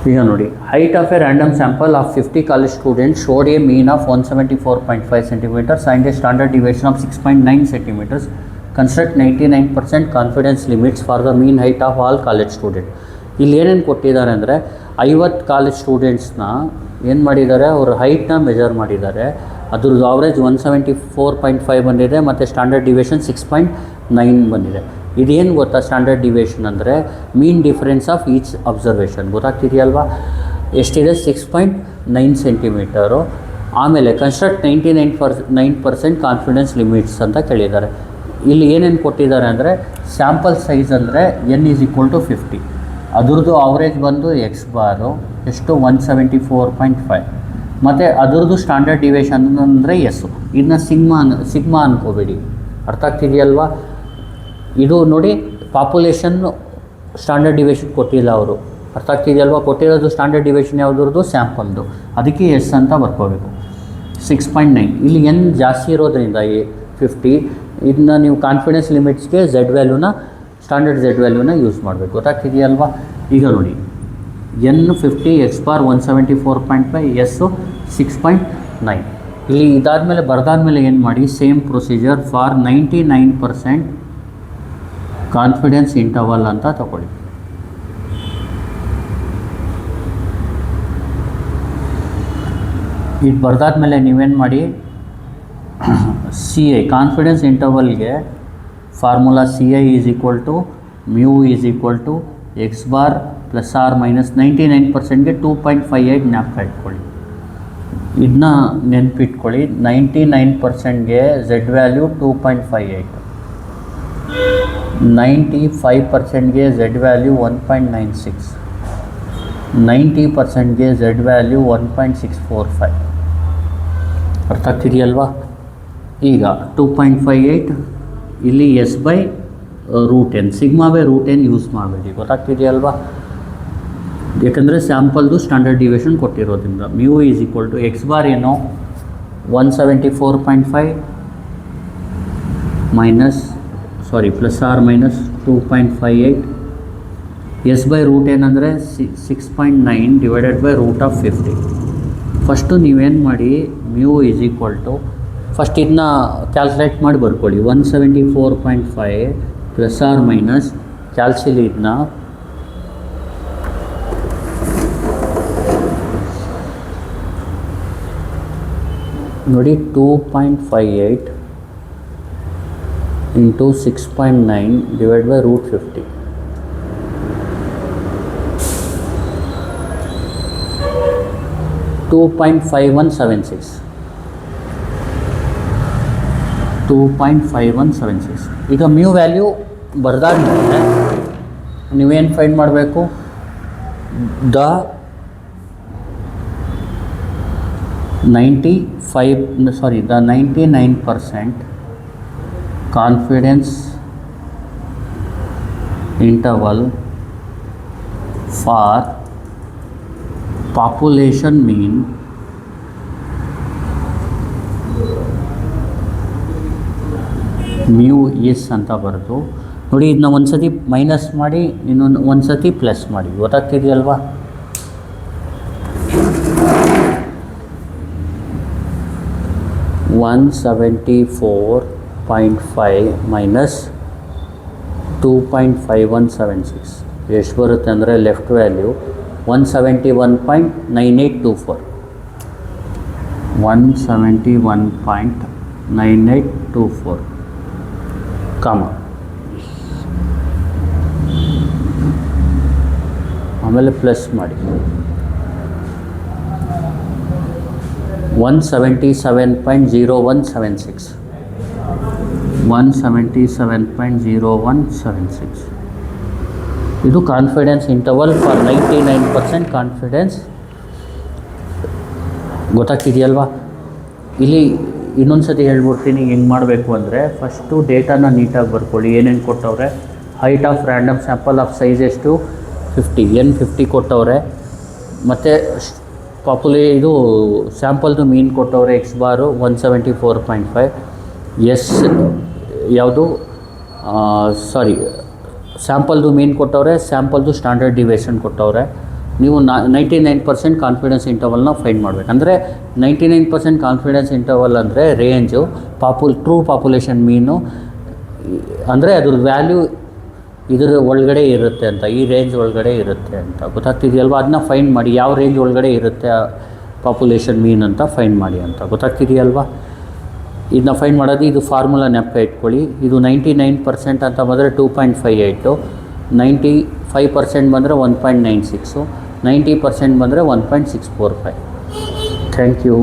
ಈಗ ನೋಡಿ, height of a random sample of 50 college students showed a mean of 174.5 centimeters and a standard deviation of 6.9 centimeters. Construct 99% confidence limits for the mean height of all college students. ಇಲ್ಲಿ ಏನೇನು ಕೊಟ್ಟಿದ್ದಾರೆ ಅಂದರೆ 50 college ಸ್ಟೂಡೆಂಟ್ಸ್ನ ಏನು ಮಾಡಿದ್ದಾರೆ, ಅವ್ರ ಹೈಟ್ನ measure ಮಾಡಿದ್ದಾರೆ. ಅದ್ರದ್ದು average 174.5 ಬಂದಿದೆ ಮತ್ತು ಸ್ಟ್ಯಾಂಡರ್ಡ್ ಡಿವಿಯೇಷನ್ 6.9 ಬಂದಿದೆ. ಇದೇನು ಗೊತ್ತಾ, ಸ್ಟ್ಯಾಂಡರ್ಡ್ ಡಿವಿಯೇಷನ್ ಅಂದರೆ mean difference of each observation. ಗೊತ್ತಾಗ್ತಿದೆಯಲ್ವಾ? ಎಷ್ಟಿದೆ? 6.9 ಸೆಂಟಿಮೀಟರು. ಆಮೇಲೆ ಕನ್ಸ್ಟ್ರಕ್ಟ್ 99% ಕಾನ್ಫಿಡೆನ್ಸ್ ಲಿಮಿಟ್ಸ್ ಅಂತ ಕೇಳಿದ್ದಾರೆ. ಇಲ್ಲಿ ಏನೇನು ಕೊಟ್ಟಿದ್ದಾರೆ ಅಂದರೆ, ಸ್ಯಾಂಪಲ್ ಸೈಜ್ ಅಂದರೆ n=50, ಅದ್ರದ್ದು ಆವ್ರೇಜ್ ಬಂದು ಎಕ್ಸ್ ಬಾರು ಎಷ್ಟು 174.5, ಮತ್ತು ಅದರದ್ದು ಸ್ಟ್ಯಾಂಡರ್ಡ್ ಡಿವಿಯೇಷನ್ ಅಂದರೆ ಎಸ್ಸು. ಇದನ್ನ ಸಿಗ್ಮಾ ಅನ್ಕೋಬೇಡಿ. ಅರ್ಥ ಆಗ್ತಿದೆಯಲ್ವಾ? ಇದು ನೋಡಿ, ಪಾಪ್ಯುಲೇಷನ್ ಸ್ಟ್ಯಾಂಡರ್ಡ್ ಡಿವಿಯೇಷನ್ ಕೊಟ್ಟಿಲ್ಲ ಅವರು. ಅರ್ಥ ಆಗ್ತಿದೆಯಲ್ವಾ? ಕೊಟ್ಟಿರೋದು ಸ್ಟ್ಯಾಂಡರ್ಡ್ ಡಿವಿಯೇಷನ್ ಯಾವುದ್ರದ್ದು? ಸ್ಯಾಂಪಲ್ದು. ಅದಕ್ಕೆ ಎಸ್ ಅಂತ ಬರ್ಕೋಬೇಕು. 6.9 ಇಲ್ಲಿ ಎನ್ ಜಾಸ್ತಿ ಇರೋದ್ರಿಂದ 50, ಇದನ್ನ ನೀವು ಕಾನ್ಫಿಡೆನ್ಸ್ ಲಿಮಿಟ್ಸ್ಗೆ ಸ್ಟ್ಯಾಂಡರ್ಡ್ ಝೆಡ್ ವ್ಯಾಲ್ಯೂನ ಯೂಸ್ ಮಾಡಬೇಕು. ಗೊತ್ತಾಗ್ತಿದೆಯಲ್ವಾ? ಈಗ ನೋಡಿ, n50 ಎಕ್ಸ್ ಬಾರ್ 174.5, ಎಸ್ಸು 6.9. ಇಲ್ಲಿ ಇದಾದಮೇಲೆ ಬರ್ದಾದ್ಮೇಲೆ ಏನು ಮಾಡಿ, same procedure for 99% confidence interval ಅಂತ ತಗೊಳ್ಳಿ. ಇದು ಬರ್ದಾದ್ಮೇಲೆ ನೀವೇನು ಮಾಡಿ, CI ಕಾನ್ಫಿಡೆನ್ಸ್ ಇಂಟರ್ವಲ್ಗೆ formula CI μ X bar plus or minus 99%ಗೆ 2.58 ಜ್ಞಾಪಕ ಇಟ್ಕೊಳ್ಳಿ. ಇದನ್ನ ನೆನಪಿಟ್ಕೊಳ್ಳಿ. 99%ಗೆ ಝೆಡ್ ವ್ಯಾಲ್ಯೂ 2.58, 95%ಗೆ ಝೆಡ್ ವ್ಯಾಲ್ಯೂ 1.96, 90%ಗೆ ಝೆಡ್ ವ್ಯಾಲ್ಯೂ 1.645. ಅರ್ಥ ಆಗ್ತಿದೆಯಲ್ವಾ? ಈಗ 2.58 ಇಲ್ಲಿ S/√n, ಸಿಗ್ಮಾ/√n ಯೂಸ್ ಮಾಡಬೇಡಿ. ಗೊತ್ತಾಗ್ತಿದೆಯಲ್ವಾ? ಯಾಕಂದರೆ ಸ್ಯಾಂಪಲ್ದು ಸ್ಟ್ಯಾಂಡರ್ಡ್ ಡಿವಿಯೇಷನ್ ಕೊಟ್ಟಿರೋದ್ರಿಂದ. μ ಎಕ್ಸ್ ಬಾರ್ ಏನೋ 174.5 ಪ್ಲಸ್ ಆರ್ ಮೈನಸ್ 2.58, S/√n ಅಂದರೆ 6.9 /√50. ಫಸ್ಟು ನೀವೇನು ಮಾಡಿ, μ ಫಸ್ಟ್ ಇದನ್ನ ಕ್ಯಾಲ್ಕುಲೇಟ್ ಮಾಡಿ ಬರ್ಕೊಳ್ಳಿ. 174.5 ಪ್ಲಸ್ ಆರ್ ಮೈನಸ್ ಕ್ಯಾಲ್ಸಿಲಿ ಇದನ್ನ ನೋಡಿ, 2.58 ಇಂಟು 6.9 /√50. 2.5176. 2.5176. ಈಗ ಮ್ಯೂ ವ್ಯಾಲ್ಯೂ ಬರ್ದಾದ್ಮೇಲೆ ನೀವೇನು ಫೈಂಡ್ ಮಾಡಬೇಕು, the 99% confidence interval for population mean μ S ಅಂತ ಬರೆದು ನೋಡಿ. ಇದನ್ನ ಒಂದು ಸತಿ ಮೈನಸ್ ಮಾಡಿ, ಒಂದು ಸತಿ ಪ್ಲಸ್ ಮಾಡಿ. ಗೊತ್ತಾಗ್ತಿದೆಯಲ್ವಾ? $174.5 ಮೈನಸ್ 2.5176 ಎಷ್ಟು ಬರುತ್ತೆ ಅಂದರೆ, ಲೆಫ್ಟ್ ವ್ಯಾಲ್ಯೂ 171.9824. 171.9824 ಕಾಮ, ಆಮೇಲೆ ಪ್ಲಸ್ ಮಾಡಿ 177.0176. 177.0176 ಇದು ಕಾನ್ಫಿಡೆನ್ಸ್ ಇಂಟರ್ವಲ್ ಫಾರ್ 99% ಕಾನ್ಫಿಡೆನ್ಸ್. ಗೊತ್ತಾಗ್ತಿದೆಯಲ್ವಾ? ಇಲ್ಲಿ ಇನ್ನೊಂದು ಸತಿ ಹೇಳ್ಬಿಡ್ತೀನಿ ಹೆಂಗೆ ಮಾಡಬೇಕು ಅಂದರೆ, ಫಸ್ಟು ಡೇಟಾನ ನೀಟಾಗಿ ಬರ್ಕೊಳ್ಳಿ. ಏನೇನು ಕೊಟ್ಟವ್ರೆ, height of random sample of size ಎಷ್ಟು 50, N50 ಕೊಟ್ಟವ್ರೆ. ಮತ್ತು ಇದು ಸ್ಯಾಂಪಲ್ದು ಮೀನ್ ಕೊಟ್ಟವ್ರೆ, ಎಕ್ಸ್ ಬಾರು 174.5, ಎಸ್ ಯಾವುದು ಸ್ಯಾಂಪಲ್ದು ಮೀನ್ ಕೊಟ್ಟವ್ರೆ, ಸ್ಯಾಂಪಲ್ದು ಸ್ಟ್ಯಾಂಡರ್ಡ್ ಡಿವಿಯೇಷನ್ ಕೊಟ್ಟವ್ರೆ. ನೀವು 99% ಕಾನ್ಫಿಡೆನ್ಸ್ ಇಂಟರ್ವಲ್ನ ಫೈಂಡ್ ಮಾಡಬೇಕು. ಅಂದರೆ 99% ಕಾನ್ಫಿಡೆನ್ಸ್ ಇಂಟರ್ವಲ್ ಅಂದರೆ ರೇಂಜು ಟ್ರೂ ಪಾಪ್ಯುಲೇಷನ್ ಮೀನು, ಅಂದರೆ ಅದ್ರ ವ್ಯಾಲ್ಯೂ ಇದರ ಒಳಗಡೆ ಇರುತ್ತೆ ಅಂತ, ಈ ರೇಂಜ್ ಒಳಗಡೆ ಇರುತ್ತೆ ಅಂತ ಗೊತ್ತಾಗ್ತಿದೆಯಲ್ವ. ಅದನ್ನ ಫೈಂಡ್ ಮಾಡಿ, ಯಾವ ರೇಂಜ್ ಒಳಗಡೆ ಇರುತ್ತೆ ಪಾಪ್ಯುಲೇಷನ್ ಮೀನ್ ಅಂತ ಫೈಂಡ್ ಮಾಡಿ ಅಂತ ಗೊತ್ತಾಗ್ತಿದೆಯಲ್ವ. ಇದನ್ನ ಫೈಂಡ್ ಮಾಡೋದು, ಇದು ಫಾರ್ಮುಲಾ ನೆನಪ ಇಟ್ಕೊಳ್ಳಿ. ಇದು 99% ಅಂತ ಬಂದರೆ 2.58, 95% ಬಂದರೆ 1.96, 90% ಬಂದರೆ 1.645. Thank you.